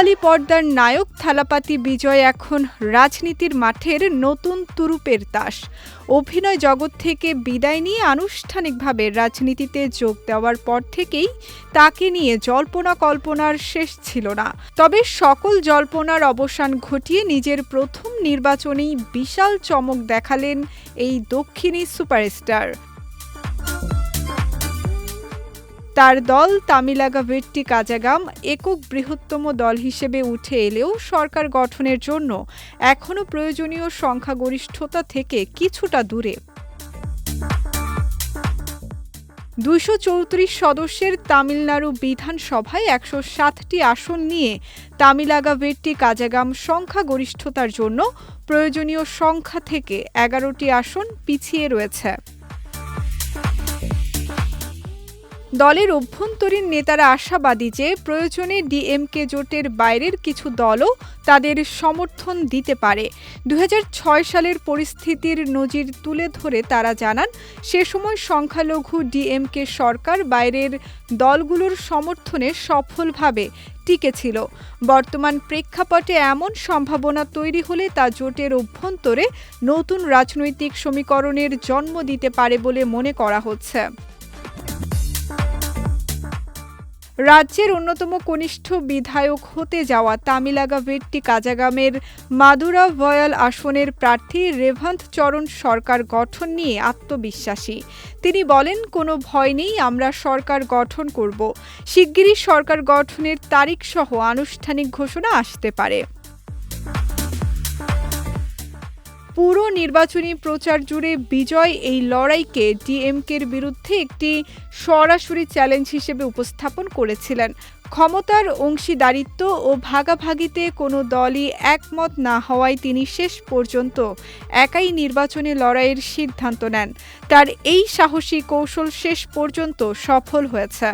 রূপালী পর্দার নায়ক থালাপাতি বিজয় এখন রাজনীতির মাঠের নতুন তুরুপের তাস। অভিনয় জগৎ থেকে বিদায় নিয়ে আনুষ্ঠানিকভাবে রাজনীতিতে যোগ দেওয়ার পর থেকেই তাকে নিয়ে জল্পনা কল্পনার শেষ ছিল না। তবে সকল জল্পনার অবসান ঘটিয়ে নিজের প্রথম নির্বাচনেই বিশাল চমক দেখালেন এই দক্ষিণী সুপারস্টার। তার দল তামিলাগা ভেট্টি কাজাগাম একক বৃহত্তম দল হিসেবে উঠে এলেও সরকার গঠনের জন্য এখনও প্রয়োজনীয় সংখ্যাগরিষ্ঠতা থেকে কিছুটা দূরে। 234 সদস্যের তামিলনাড়ু বিধানসভায় 107টি আসন নিয়ে তামিলাগা ভেট্টি কাজাগাম সংখ্যাগরিষ্ঠতার জন্য প্রয়োজনীয় সংখ্যা থেকে 11টি আসন পিছিয়ে রয়েছে। দলের অভ্যন্তরীণ নেতারা আশাবাদী যে প্রয়োজনে ডিএমকে জোটের বাইরের কিছু দলও তাদের সমর্থন দিতে পারে। 2006 সালের পরিস্থিতির নজির তুলে ধরে তারা জানান, সে সময় সংখ্যালঘু ডিএমকে সরকার বাইরের দলগুলোর সমর্থনে সফলভাবে টিকেছিল। বর্তমান প্রেক্ষাপটে এমন সম্ভাবনা তৈরি হলে তা জোটের অভ্যন্তরে নতুন রাজনৈতিক সমীকরণের জন্ম দিতে পারে বলে মনে করা হচ্ছে। রাজ্যের অন্যতম কনিষ্ঠ বিধায়ক হতে যাওয়া তামিলাগা ভেট্টি কাজাগামের মাদুরা ভয়াল আসনের প্রার্থী রেভান্ত চরণ সরকার গঠন নিয়ে আত্মবিশ্বাসী। তিনি বলেন, কোনো ভয় নেই, আমরা সরকার গঠন করব। শিগগিরই সরকার গঠনের তারিখ সহ আনুষ্ঠানিক ঘোষণা আসতে পারে। পুরো নির্বাচনী প্রচার জুড়ে বিজয় এই লড়াইকে ডিএমকের বিরুদ্ধে একটি সরাসরি চ্যালেঞ্জ হিসেবে উপস্থাপন করেছিলেন। ক্ষমতার অংশীদারিত্ব ও ভাগাভাগিতে কোনো দলই একমত না হওয়ায় তিনি শেষ পর্যন্ত একাই নির্বাচনী লড়াইয়ের সিদ্ধান্ত নেন। তার এই সাহসী কৌশল শেষ পর্যন্ত সফল হয়েছে।